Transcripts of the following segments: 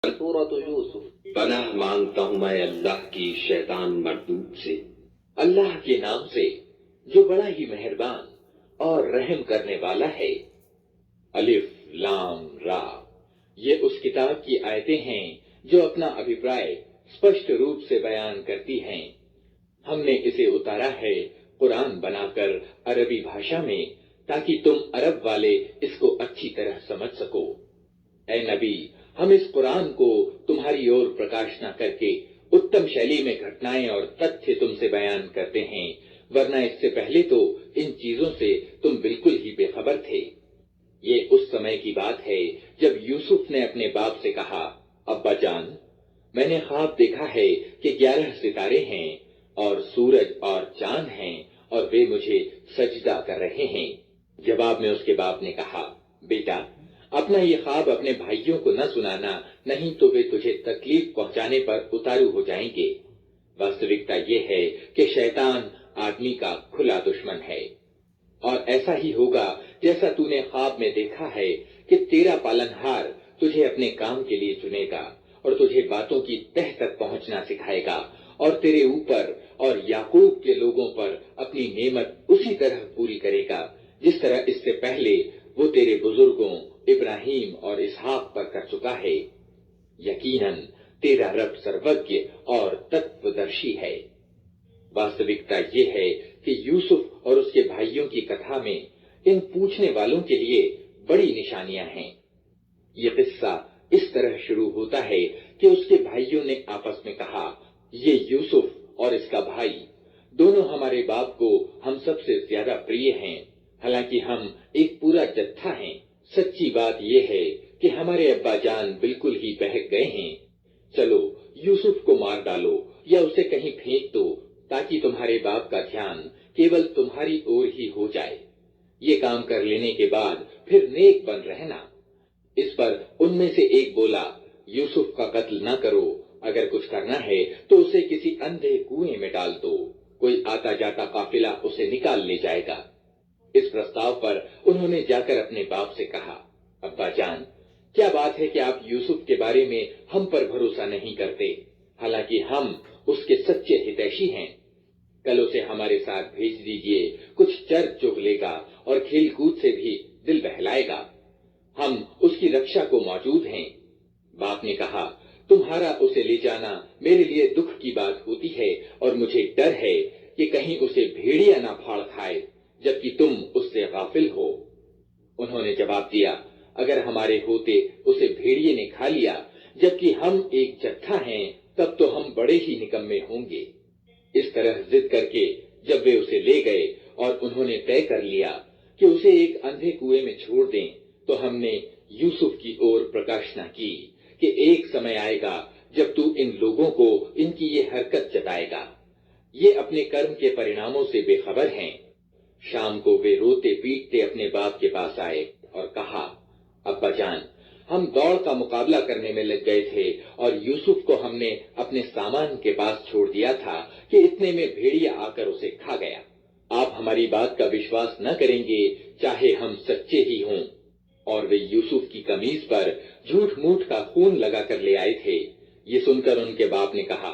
سورة یوسف۔ پناہ مانگتا ہوں میں اللہ کی شیطان مردود سے، اللہ کے نام سے جو بڑا ہی مہربان اور رحم کرنے والا ہے۔ الف لام را، یہ اس کتاب کی آیتیں ہیں جو اپنا ابھیپرائے اسپشٹ روپ سے بیان کرتی ہیں۔ ہم نے اسے اتارا ہے قرآن بنا کر عربی بھاشا میں، تاکہ تم عرب والے اس کو اچھی طرح سمجھ سکو۔ اے نبی، ہم اس قرآن کو تمہاری اور پرکاشنا کر کے اتم شیلی میں گھٹنائیں اور تتھیہ تم سے بیان کرتے ہیں، ورنہ اس سے پہلے تو ان چیزوں سے تم بالکل ہی بے خبر تھے۔ یہ اس سمے کی بات ہے جب یوسف نے اپنے باپ سے کہا، ابا جان، میں نے خواب دیکھا ہے کہ 11 ستارے ہیں اور سورج اور چاند ہیں اور وہ مجھے سجدہ کر رہے ہیں۔ جواب میں اس کے باپ نے کہا، بیٹا، اپنا یہ خواب اپنے بھائیوں کو نہ سنانا، نہیں تو وہ تجھے تکلیف پہنچانے پر اتارو ہو جائیں گے۔ واستوکتا یہ ہے کہ شیطان آدمی کا کھلا دشمن ہے، اور ایسا ہی ہوگا جیسا تو نے خواب میں دیکھا ہے کہ تیرا پالنہار تجھے اپنے کام کے لیے چنے گا اور تجھے باتوں کی تہ تک پہنچنا سکھائے گا، اور تیرے اوپر اور یعقوب کے لوگوں پر اپنی نعمت اسی طرح پوری کرے گا جس طرح اس سے پہلے وہ تیرے بزرگوں ابراہیم اور اسحاق پر کر چکا ہے۔ یقیناً تیرا رب سروگیہ اور تتودرشی ہے۔ واستوکتا یہ ہے کہ یوسف اور اس کے بھائیوں کی کتھا میں ان پوچھنے والوں کے لیے بڑی نشانیاں ہیں۔ یہ قصہ اس طرح شروع ہوتا ہے کہ اس کے بھائیوں نے آپس میں کہا، یہ یوسف اور اس کا بھائی دونوں ہمارے باپ کو ہم سب سے زیادہ پریہ ہیں، حالانکہ ہم ایک پورا جتھا ہیں۔ سچی بات یہ ہے کہ ہمارے ابا جان بالکل ہی بہک گئے ہیں۔ چلو یوسف کو مار ڈالو یا اسے کہیں پھینک دو، تاکہ تمہارے باپ کا دھیان کیول تمہاری اور ہی ہو جائے۔ یہ کام کر لینے کے بعد پھر نیک بن رہنا۔ اس پر ان میں سے ایک بولا، یوسف کا قتل نہ کرو، اگر کچھ کرنا ہے تو اسے کسی اندھے کنویں میں ڈال دو، کوئی آتا جاتا قافلہ اسے نکال لے جائے گا۔ اس پرستاو پر انہوں نے جا کر اپنے باپ سے کہا، ابا جان، کیا بات ہے کہ آپ یوسف کے بارے میں ہم پر بھروسہ نہیں کرتے، حالانکہ ہم اس کے سچے ہتیشی ہیں۔ کل اسے ہمارے ساتھ بھیج دیجئے، کچھ چر چغ لے گا اور کھیل کود سے بھی دل بہلائے گا، ہم اس کی رکشا کو موجود ہیں۔ باپ نے کہا، تمہارا اسے لے جانا میرے لیے دکھ کی بات ہوتی ہے، اور مجھے ڈر ہے کہ کہیں اسے بھیڑیا نہ پھاڑ کھائے، جبکہ تم اس سے غافل ہو۔ انہوں نے جواب دیا، اگر ہمارے ہوتے اسے بھیڑیے نے کھا لیا، جبکہ ہم ایک جتھا ہیں، تب تو ہم بڑے ہی نکمے ہوں گے۔ اس طرح ضد کر کے جب وہ اسے لے گئے اور انہوں نے طے کر لیا کہ اسے ایک اندھے کنویں میں چھوڑ دیں، تو ہم نے یوسف کی اور پرکاشنا کی کہ ایک سمے آئے گا جب تو ان لوگوں کو ان کی یہ حرکت جتائے گا۔ یہ اپنے کرم کے پریناموں سے بے خبر ہیں۔ شام کو وہ روتے پیٹتے اپنے باپ کے پاس آئے اور کہا، ابا جان، ہم دوڑ کا مقابلہ کرنے میں لگ گئے تھے اور یوسف کو ہم نے اپنے سامان کے پاس چھوڑ دیا تھا کہ اتنے میں بھیڑیا آ کر اسے کھا گیا۔ آپ ہماری بات کا وشواس نہ کریں گے چاہے ہم سچے ہی ہوں۔ اور وہ یوسف کی قمیض پر جھوٹ موٹ کا خون لگا کر لے آئے تھے۔ یہ سن کر ان کے باپ نے کہا،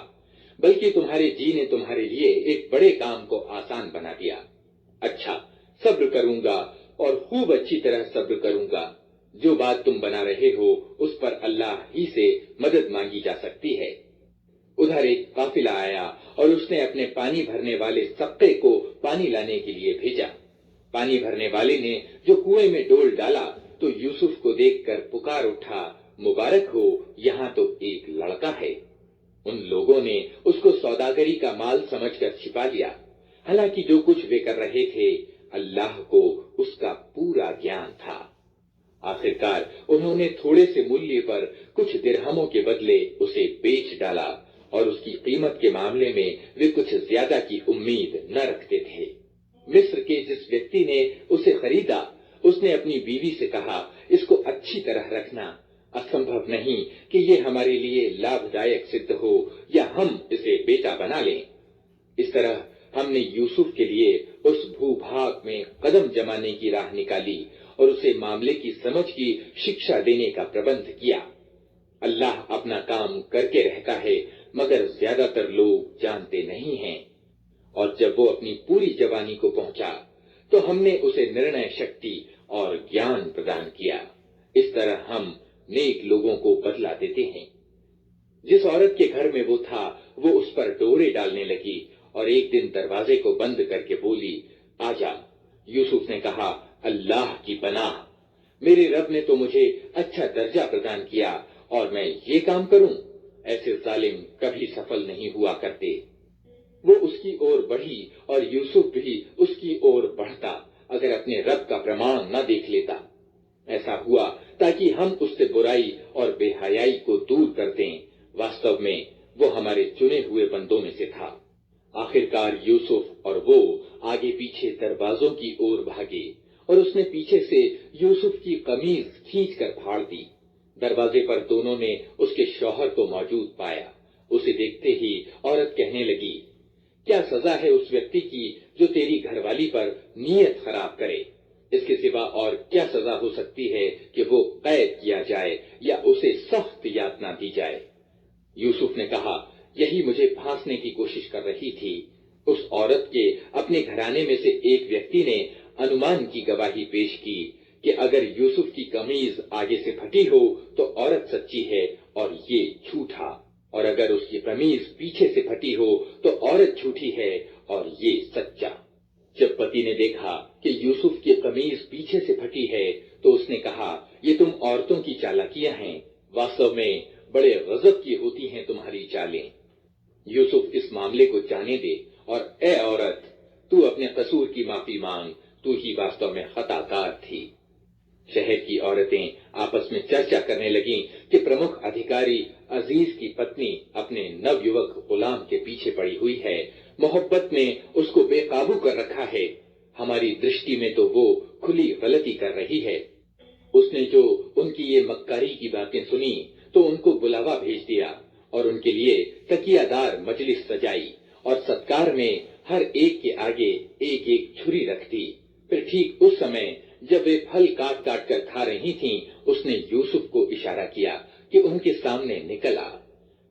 بلکہ تمہارے جی نے تمہارے لیے ایک بڑے کام کو آسان بنا دیا۔ اچھا، صبر کروں گا اور خوب اچھی طرح صبر کروں گا۔ جو بات تم بنا رہے ہو اس پر اللہ ہی سے مدد مانگی جا سکتی ہے۔ ادھر ایک قافلہ آیا اور اس نے اپنے پانی بھرنے والے سقے کو پانی لانے کے لیے بھیجا۔ پانی بھرنے والے نے جو کنویں میں ڈول ڈالا تو یوسف کو دیکھ کر پکار اٹھا، مبارک ہو، یہاں تو ایک لڑکا ہے۔ ان لوگوں نے اس کو سوداگری کا مال سمجھ کر چھپا لیا، حالانکہ جو کچھ وہ کر رہے تھے اللہ کو اس کا پورا گیان تھا۔ آخرکار انہوں نے تھوڑے سے مولیہ پر کچھ درہموں کے بدلے اسے بیچ ڈالا، اور اس کی قیمت کے معاملے میں وہ کچھ زیادہ کی امید نہ رکھتے تھے۔ مصر کے جس ویکتی نے اسے خریدا، اس نے اپنی بیوی سے کہا، اس کو اچھی طرح رکھنا، اسمبھو نہیں کہ یہ ہمارے لیے لابھ دائک سدھ ہو یا ہم اسے بیٹا بنا لیں۔ اس طرح ہم نے یوسف کے لیے اس بھو بھاگ میں قدم جمانے کی راہ نکالی اور اسے معاملے کی سمجھ کی شکشا دینے کا پربندھ کیا۔ اللہ اپنا کام کر کے رہتا ہے مگر زیادہ تر لوگ جانتے نہیں ہیں۔ اور جب وہ اپنی پوری جوانی کو پہنچا تو ہم نے اسے نرنے شکتی اور گیان پردان کیا۔ اس طرح ہم نیک لوگوں کو بدلہ دیتے ہیں۔ جس عورت کے گھر میں وہ تھا وہ اس پر ڈورے ڈالنے لگی اور ایک دن دروازے کو بند کر کے بولی، آجا۔ یوسف نے کہا، اللہ کی پناہ، میرے رب نے تو مجھے اچھا درجہ پردان کیا اور میں یہ کام کروں؟ ایسے ظالم کبھی سفل نہیں ہوا کرتے۔ وہ اس کی اور بڑھی اور یوسف بھی اس کی اور بڑھتا اگر اپنے رب کا پرمان نہ دیکھ لیتا۔ ایسا ہوا تاکہ ہم اس سے برائی اور بے حیائی کو دور کر دیں۔ واستو میں وہ ہمارے چنے ہوئے بندوں میں سے تھا۔ آخرکار یوسف اور وہ آگے پیچھے دروازوں کی اور بھاگے اور اس نے پیچھے سے یوسف کی قمیض کھینچ کر پھاڑ دی۔ دروازے پر دونوں نے اس کے شوہر کو موجود پایا۔ اسے دیکھتے ہی عورت کہنے لگی، کیا سزا ہے اس ویکتی کی جو تیری گھر والی پر نیت خراب کرے؟ اس کے سوا اور کیا سزا ہو سکتی ہے کہ وہ قید کیا جائے یا اسے سخت یاتنا دی جائے؟ یوسف نے کہا، یہی مجھے پھانسنے کی کوشش کر رہی تھی۔ اس عورت کے اپنے گھرانے میں سے ایک ویکتی نے انومان کی گواہی پیش کی کہ اگر یوسف کی قمیض آگے سے پھٹی ہو تو عورت سچی ہے اور یہ جھوٹا، اور اگر اس کی قمیض پیچھے سے پھٹی ہو تو عورت جھوٹی ہے اور یہ سچا۔ جب پتی نے دیکھا کہ یوسف کی قمیض پیچھے سے پھٹی ہے تو اس نے کہا، یہ تم عورتوں کی چالاکیاں ہیں، واستو میں بڑے غضب کی ہوتی ہیں تمہاری چالیں۔ یوسف اس معاملے کو جانے دے اور اے عورت، تو اپنے قصور کی معافی مانگ، تو ہی واستو میں خطا کار تھی۔ شہر کی عورتیں آپس میں چرچا کرنے لگیں کہ پرمکھ ادھیکاری عزیز کی پتنی اپنے نو یوک غلام کے پیچھے پڑی ہوئی ہے، محبت میں اس کو بے قابو کر رکھا ہے۔ ہماری درشٹی میں تو وہ کھلی غلطی کر رہی ہے۔ اس نے جو ان کی یہ مکاری کی باتیں سنی تو ان کو بلاوا بھیج دیا اور ان کے لیے تکیہ دار مجلس سجائی اور ستکار میں ہر ایک کے آگے ایک ایک چھری رکھ دی۔ پھر ٹھیک اس سمے جب وہ پھل کاٹ کاٹ کر کھا رہی تھیں، اس نے یوسف کو اشارہ کیا کہ ان کے سامنے نکل آ۔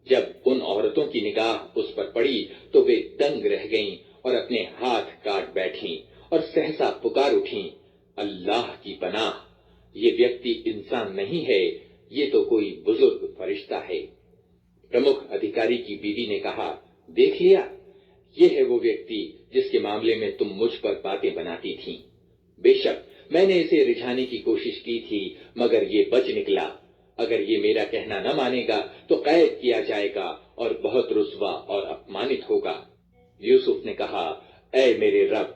جب ان عورتوں کی نگاہ اس پر پڑی تو وہ دنگ رہ گئیں اور اپنے ہاتھ کاٹ بیٹھیں اور سہسا پکار اٹھیں، اللہ کی پناہ، یہ ویکتی انسان نہیں ہے، یہ تو کوئی بزرگ فرشتہ ہے۔ پرمکھ ادھیکاری کی بیوی نے کہا، دیکھ لیا، یہ ہے وہ ویکتی جس کے معاملے میں تم مجھ پر باتیں بناتی تھی۔ بے شک میں نے اسے رجھانے کی کوشش کی تھی مگر یہ بچ نکلا۔ اگر یہ میرا کہنا نہ مانے گا تو قید کیا جائے گا اور بہت رسوا اور اپمانت ہوگا۔ یوسف نے کہا، اے میرے رب،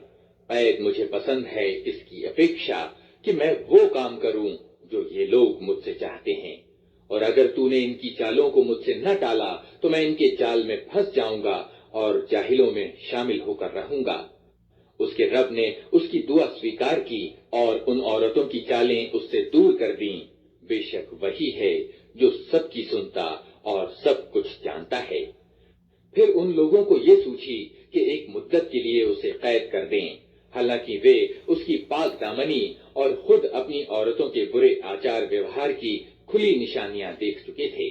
قید مجھے پسند ہے اس کی اپیکشا کہ میں وہ کام کروں جو یہ لوگ مجھ سے چاہتے ہیں، اور اگر تو نے ان کی چالوں کو مجھ سے نہ ٹالا تو میں ان کے جال میں پھنس جاؤں گا اور جاہلوں میں شامل ہو کر رہوں گا۔ اس کے رب نے اس کی دعا سویکار کی اور ان عورتوں کی چالیں اس سے دور کر دیں۔ بے شک وہی ہے جو سب کی سنتا اور سب کچھ جانتا ہے۔ پھر ان لوگوں کو یہ سوچی کہ ایک مدت کے لیے اسے قید کر دیں، حالانکہ وہ اس کی پاک دامنی اور خود اپنی عورتوں کے برے آچار ویوہار کی کھلی نشانیاں دیکھ چکے تھے۔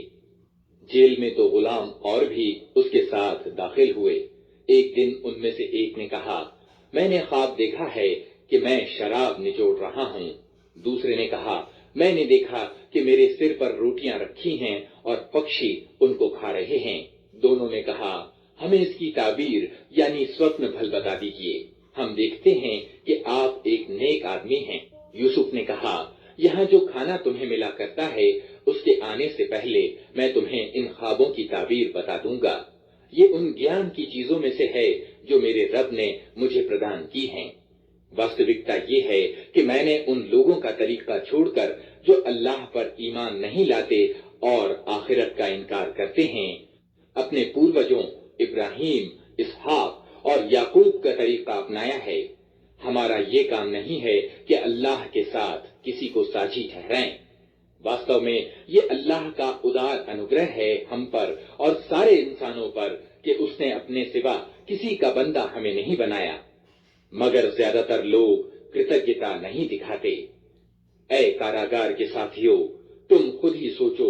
جیل میں تو غلام اور بھی اس کے ساتھ داخل ہوئے۔ ایک دن ان میں سے ایک نے کہا، میں نے خواب دیکھا ہے کہ میں شراب نچوڑ رہا ہوں۔ دوسرے نے کہا، میں نے دیکھا کہ میرے سر پر روٹیاں رکھی ہیں اور پکشی ان کو کھا رہے ہیں۔ دونوں نے کہا، ہمیں اس کی تعبیر یعنی سوپن بھل بتا دیجیے، ہم دیکھتے ہیں کہ آپ ایک نیک آدمی ہیں۔ یوسف نے کہا، یہاں جو کھانا تمہیں ملا کرتا ہے اس کے آنے سے پہلے میں تمہیں ان خوابوں کی تعبیر بتا دوں گا۔ یہ ان گیان کی چیزوں میں سے ہے جو میرے رب نے مجھے پردان کی ہیں۔ واستوکتا یہ ہے کہ میں نے ان لوگوں کا طریقہ چھوڑ کر جو اللہ پر ایمان نہیں لاتے اور آخرت کا انکار کرتے ہیں، اپنے پوروجوں ابراہیم، اسحاق اور یعقوب کا طریقہ اپنایا ہے۔ ہمارا یہ کام نہیں ہے کہ اللہ کے ساتھ کسی کو ساجی ٹھہرائیں۔ واستو میں یہ اللہ کا ادار انوگرہ ہے ہم پر اور سارے انسانوں پر کہ اس نے اپنے سوا کسی کا بندہ ہمیں نہیں بنایا، مگر زیادہ تر لوگ کرتجتا نہیں دکھاتے۔ اے کاراگار کے ساتھیوں، تم خود ہی سوچو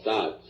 7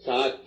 7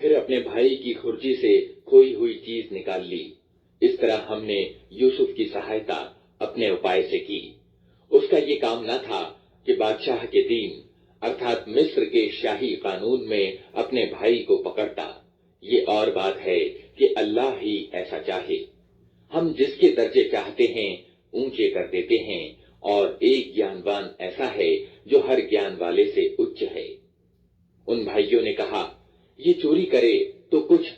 پھر اپنے بھائی کی خرجی سے کھوئی ہوئی چیز نکال لی۔ اس طرح ہم نے یوسف کی سہایتا اپنے اپائے سے کی۔ اس کا یہ کام نہ تھا کہ بادشاہ کے دین ارتھات مصر کے شاہی قانون میں اپنے بھائی کو پکڑتا۔ یہ اور بات ہے کہ اللہ ہی ایسا چاہے۔ ہم جس کے درجے چاہتے ہیں اونچے کر دیتے ہیں، اور ایک گیانوان ایسا ہے جو ہر گیان والے سے اچ ہے۔ ان بھائیوں نے کہا، یہ چوری کرے تو کچھ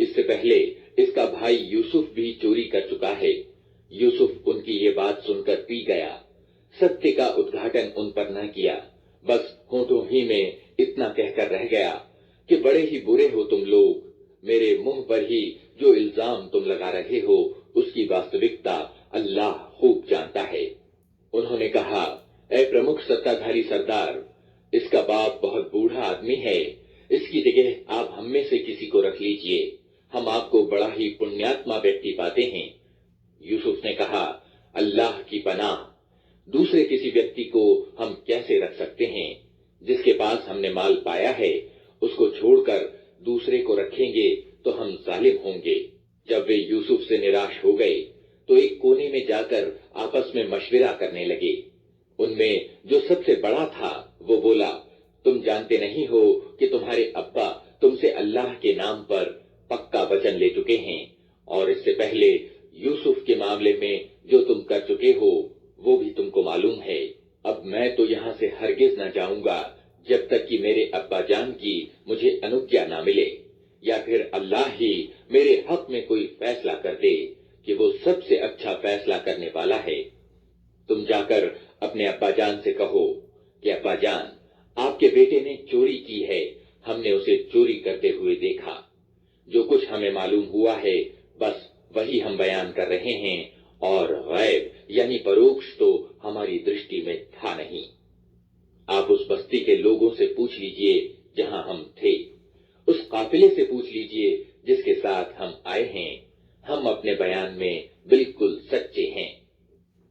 اس سے پہلے اس کا بھائی یوسف بھی چوری کر چکا ہے۔ یوسف ان کی یہ بات سن کر پی گیا، ستیہ کا ادگھاٹن ان پر نہ کیا، بس ہونٹوں ہی میں اتنا کہہ کر رہ گیا کہ بڑے ہی برے ہو تم لوگ، میرے منہ پر ہی جو الزام تم لگا رہے ہو اس کی واستوکتا اللہ خوب جانتا ہے۔ انہوں نے کہا، اے پرمکھ ستادھاری سردار، اس کا باپ بہت بوڑھا آدمی ہے، اس کی جگہ آپ ہم میں سے کسی کو رکھ لیجئے، ہم آپ کو بڑا ہی پنیاتما ویکتی پاتے ہیں۔ یوسف نے کہا، اللہ کی پناہ، دوسرے کسی ویکتی کو ہم کیسے رکھ سکتے ہیں؟ جس کے پاس ہم نے مال پایا ہے اس کو چھوڑ کر دوسرے کو رکھیں گے تو ہم ظالم ہوں گے۔ جب وہ یوسف سے نراش ہو گئے تو ایک کونے میں جا کر آپس میں مشورہ کرنے لگے۔ ان میں جو سب سے بڑا تھا وہ بولا، تم جانتے نہیں ہو کہ تمہارے ابا تم سے اللہ کے نام پر پکا وچن لے چکے ہیں، اور اس سے پہلے یوسف کے معاملے میں جو تم کر چکے ہو وہ بھی تم کو معلوم ہے۔ اب میں تو یہاں سے ہرگز نہ جاؤں گا جب تک کہ میرے ابا جان کی مجھے انوگیا نہ ملے، یا پھر اللہ ہی میرے حق میں کوئی فیصلہ کر دے کہ وہ سب سے اچھا فیصلہ کرنے والا ہے۔ تم جا کر اپنے ابا جان سے کہو کہ ابا جان، آپ کے بیٹے نے چوری کی ہے، ہم نے اسے چوری کرتے ہوئے دیکھا۔ جو کچھ ہمیں معلوم ہوا ہے بس وہی ہم بیان کر رہے ہیں، اور غیب یعنی پروکش تو ہماری درشٹی میں تھا نہیں۔ آپ اس بستی کے لوگوں سے پوچھ لیجئے جہاں ہم تھے، اس قافلے سے پوچھ لیجئے جس کے ساتھ ہم آئے ہیں، ہم اپنے بیان میں بالکل سچے ہیں۔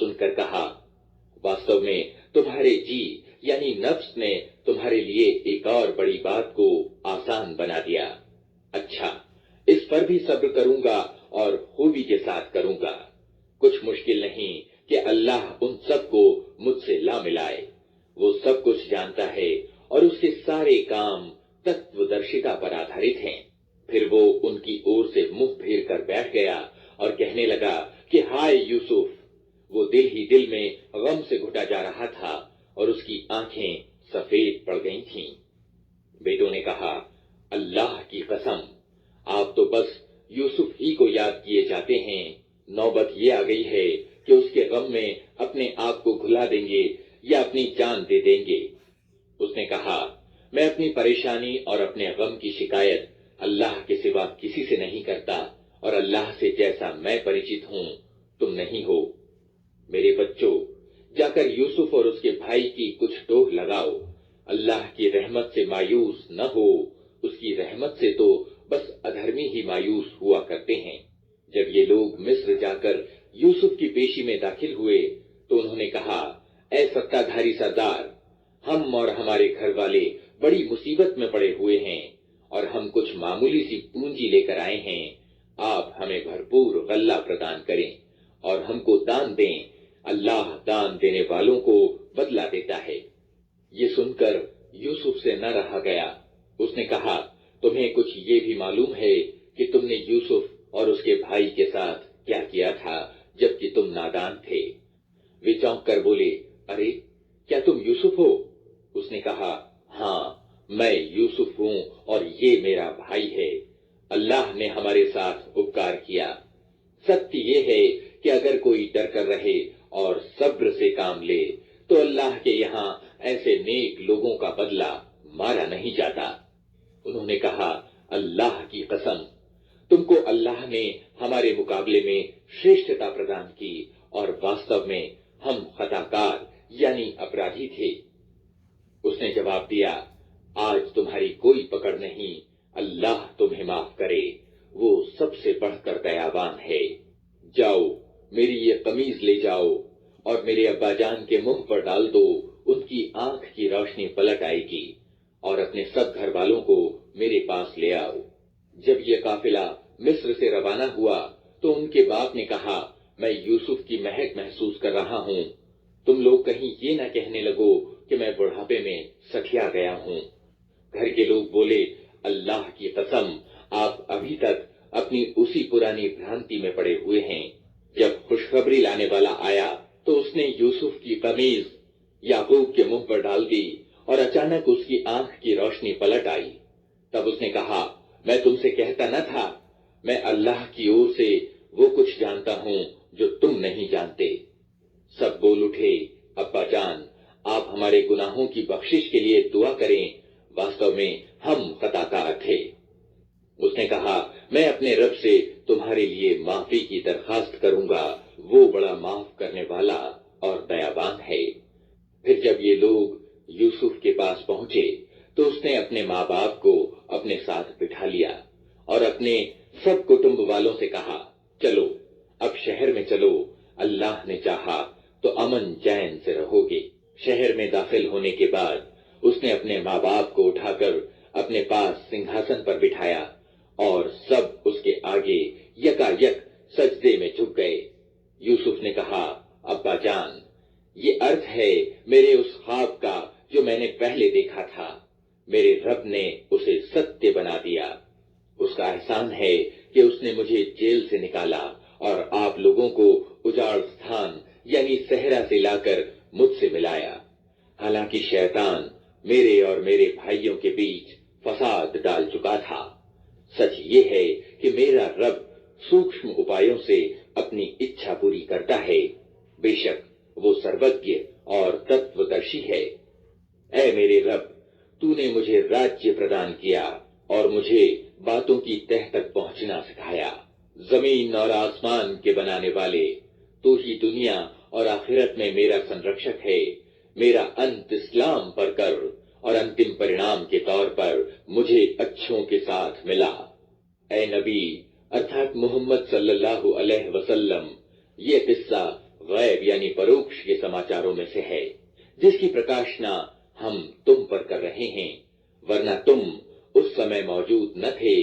سن کر کہا، واستو میں تمہارے جی یعنی نفس نے تمہارے لیے ایک اور بڑی بات کو آسان بنا دیا۔ اچھا، اس پر بھی صبر کروں گا اور خوبی کے ساتھ کروں گا۔ کچھ مشکل نہیں کہ اللہ ان سب کو مجھ سے لا ملائے، وہ سب کچھ جانتا ہے اور اس کے سارے کام تتو درشتا پر آدھارت ہیں۔ پھر وہ ان کی اور سے منہ پھیر کر بیٹھ گیا اور کہنے لگا کہ ہائے یوسف، وہ دل ہی دل میں غم سے گھٹا جا رہا تھا اور اس کی آنکھیں سفید پڑ گئی تھیں۔ بیٹوں نے کہا، اللہ کی قسم، آپ تو بس یوسف ہی کو یاد کیے جاتے ہیں، نوبت یہ آ گئی ہے کہ اس کے غم میں اپنے آپ کو گھلا دیں گے یا اپنی جان دے دیں گے۔ اس نے کہا، میں اپنی پریشانی اور اپنے غم کی شکایت اللہ کے سوا کسی سے نہیں کرتا، اور اللہ سے جیسا میں پریچت ہوں تم نہیں ہو۔ میرے بچوں، جا کر یوسف اور اس کے بھائی کی کچھ ٹوہ لگاؤ، اللہ کی رحمت سے مایوس نہ ہو، اس کی رحمت سے تو بس ادھرمی ہی مایوس ہوا کرتے ہیں۔ جب یہ لوگ مصر جا کر یوسف کی پیشی میں داخل ہوئے تو انہوں نے کہا، اے ستادھاری سردار، ہم اور ہمارے گھر والے بڑی مصیبت میں پڑے ہوئے ہیں اور ہم کچھ معمولی سی پونجی لے کر آئے ہیں، آپ ہمیں بھرپور غلہ پردان کریں اور ہم کو دان دیں، اللہ دان دینے والوں کو بدلہ دیتا ہے۔ یہ سن کر یوسف سے نہ رہا گیا، اس نے کہا، تمہیں کچھ یہ بھی معلوم ہے کہ تم نے یوسف اور اس کے بھائی کے ساتھ کیا کیا تھا جبکہ تم نادان تھے؟ وہ چونک کر بولے، ارے کیا تم یوسف ہو؟ اس نے کہا، ہاں میں یوسف ہوں اور یہ میرا بھائی ہے، اللہ نے ہمارے ساتھ اپکار کیا۔ ستیہ یہ ہے کہ اگر کوئی ڈر کر رہے اور صبر سے کام لے تو اللہ کے یہاں ایسے نیک لوگوں کا بدلہ مارا نہیں جاتا۔ انہوں نے کہا، اللہ کی قسم، تم کو اللہ نے ہمارے مقابلے میں شریشٹتا پردان کی اور واستو میں ہم خطاکار یعنی اپرادھی تھے۔ اس نے جواب دیا، آج تمہاری کوئی پکڑ نہیں، اللہ تمہیں معاف کرے، وہ سب سے بڑھ کر دیاوان ہے۔ جاؤ، میری یہ قمیض لے جاؤ اور میرے ابا جان کے منہ پر ڈال دو، ان کی آنکھ کی روشنی پلٹ آئے گی اور اپنے سب گھر والوں کو میرے پاس لے آؤ۔ جب یہ قافلہ مصر سے روانہ ہوا تو ان کے باپ نے کہا، میں یوسف کی مہک محسوس کر رہا ہوں، تم لوگ کہیں یہ نہ کہنے لگو کہ میں بڑھاپے میں سٹھیا گیا ہوں۔ گھر کے لوگ بولے، اللہ کی قسم، آپ ابھی تک اپنی اسی پرانی بھرانتی میں پڑے ہوئے ہیں۔ جب خوشخبری لانے والا آیا تو اس نے یوسف کی قمیض یعقوب کے منہ پر ڈال دی اور اچانک اس کی آنکھ کی روشنی پلٹ آئی۔ تب اس نے کہا، میں تم سے کہتا نہ تھا، میں اللہ کی اور سے وہ کچھ جانتا ہوں جو تم نہیں جانتے۔ سب بول اٹھے، ابا جان، آپ ہمارے گناہوں کی بخشش کے لیے دعا کریں، واستو میں ہم خطا کار تھے۔ اس نے کہا، میں اپنے رب سے تمہارے لیے معافی کی درخواست کروں گا، وہ بڑا معاف کرنے والا اور دیابان ہے۔ پھر جب یہ لوگ یوسف کے پاس پہنچے تو اس نے اپنے ماں باپ کو اپنے ساتھ بٹھا لیا اور اپنے سب کٹمب والوں سے کہا، چلو اب شہر میں چلو، اللہ نے چاہا تو امن چین سے رہو گے۔ شہر میں داخل ہونے کے بعد اس نے اپنے ماں باپ کو اٹھا کر اپنے پاس سنگھاسن پر بٹھایا اور سب اس کے آگے یکا یک سجدے میں جھک گئے۔ یوسف نے کہا، ابا جان، یہ ارتھ ہے میرے اس خواب کا جو میں نے پہلے دیکھا تھا، میرے رب نے اسے ستیہ بنا دیا۔ اس کا احسان ہے کہ اس نے مجھے جیل سے نکالا اور آپ لوگوں کو اجاڑ ستھان یعنی صحرا سے لا کر مجھ سے ملایا۔ حالانکہ شیطان میرے اور میرے بھائیوں کے بیچ فساد ڈال چکا تھا۔ سچ یہ ہے کہ میرا رب سوکشم اپایوں سے اپنی اچھا پوری کرتا ہے، بے شک وہ سروجھ اور تتودرشی ہے۔ اے میرے رب، تو نے مجھے راجیہ پردان کیا اور مجھے باتوں کی تہ تک پہنچنا سکھایا۔ زمین اور آسمان کے بنانے والے، تو ہی دنیا اور آخرت میں میرا سنرکشک ہے۔ میرا انت اسلام پر کر اور انتم پرینام کے طور پر مجھے اچھوں کے ساتھ ملا۔ اے نبی ارتھات محمد صلی اللہ علیہ وسلم، یہ قصہ غیب یعنی پروکش کے سماچاروں میں سے ہے، جس کی پرکاشنا ہم تم پر کر رہے ہیں، ورنہ تم اس سمے موجود نہ تھے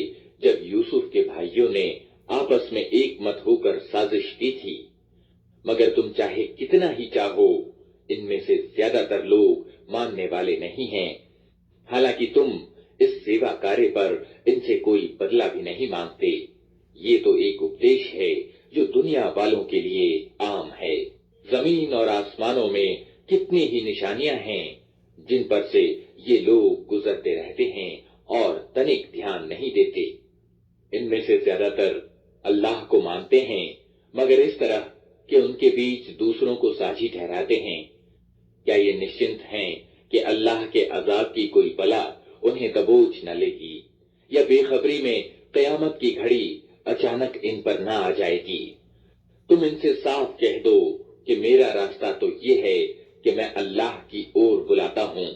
جب یوسف کے بھائیوں نے آپس میں ایک مت ہو کر سازش کی تھی۔ مگر تم چاہے کتنا ہی چاہو، ان میں سے زیادہ تر لوگ ماننے والے نہیں ہیں، حالانکہ تم اس سیوا کارے پر ان سے کوئی بدلہ بھی نہیں مانگتے۔ یہ تو ایک اپدیش ہے جو دنیا والوں کے لیے عام ہے۔ زمین اور آسمانوں میں کتنی ہی نشانیاں ہیں جن پر سے یہ لوگ گزرتے رہتے ہیں اور تنک دھیان نہیں دیتے۔ ان میں سے زیادہ تر اللہ کو مانتے ہیں، مگر اس طرح کہ ان کے بیچ دوسروں کو ساجی ٹھہراتے ہیں۔ کیا یہ نشچنت ہیں کہ اللہ کے عذاب کی کوئی بلا انہیں دبوچ نہ لے گی، یا بے خبری میں قیامت کی گھڑی اچانک ان پر نہ آ جائے گی؟ تم ان سے صاف کہہ دو کہ میرا راستہ تو یہ ہے کہ میں اللہ کی اور بلاتا ہوں،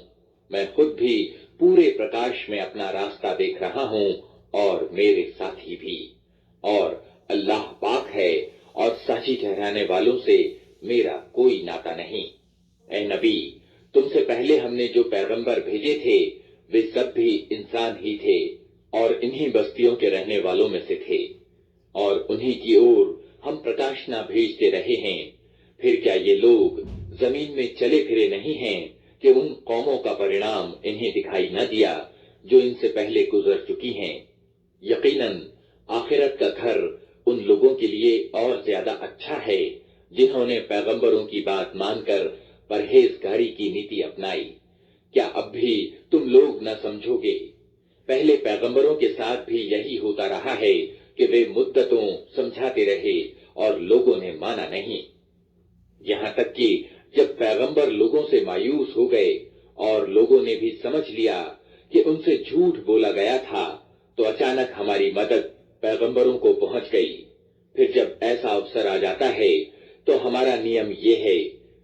میں خود بھی پورے پرکاش میں اپنا راستہ دیکھ رہا ہوں اور میرے ساتھی بھی، اور اللہ پاک ہے اور ساچی ٹھہرانے والوں سے میرا کوئی ناتا نہیں۔ اے نبی، تم سے پہلے ہم نے جو پیغمبر بھیجے تھے وہ سب بھی انسان ہی تھے اور انہی بستیوں کے رہنے والوں میں سے تھے، اور انہی کی اور ہم پرکاشنا بھیجتے رہے ہیں۔ پھر کیا یہ لوگ زمین میں چلے پھرے نہیں ہیں کہ ان قوموں کا پرینام انہیں دکھائی نہ دیا جو ان سے پہلے گزر چکی ہیں؟ یقیناً آخرت کا گھر ان لوگوں کے لیے اور زیادہ اچھا ہے جنہوں نے پیغمبروں کی بات مان کر پرہیزگاری کی نیتی اپنائی۔ کیا اب بھی تم لوگ نہ سمجھو گے؟ پہلے پیغمبروں کے ساتھ بھی یہی ہوتا رہا ہے کہ وہ مدتوں سمجھاتے رہے اور لوگوں نے مانا نہیں، یہاں تک کہ جب پیغمبر لوگوں سے مایوس ہو گئے اور لوگوں نے بھی سمجھ لیا کہ ان سے جھوٹ بولا گیا تھا تو اچانک ہماری مدد پیغمبروں کو پہنچ گئی۔ پھر جب ایسا اوسر آ جاتا ہے تو ہمارا نیم یہ ہے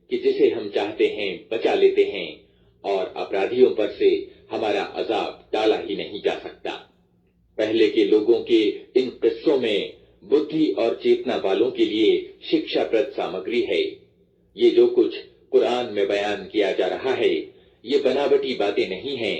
کہ جسے ہم چاہتے ہیں بچا لیتے ہیں، اور اپرادھیوں پر سے ہمارا عذاب ٹالا ہی نہیں جا سکتا۔ پہلے کے لوگوں کے ان قصوں میں بدھی اور چیتنا والوں کے لیے شکشا پرد سامگری ہے۔ یہ جو کچھ قرآن میں بیان کیا جا رہا ہے یہ بناوٹی باتیں نہیں ہیں،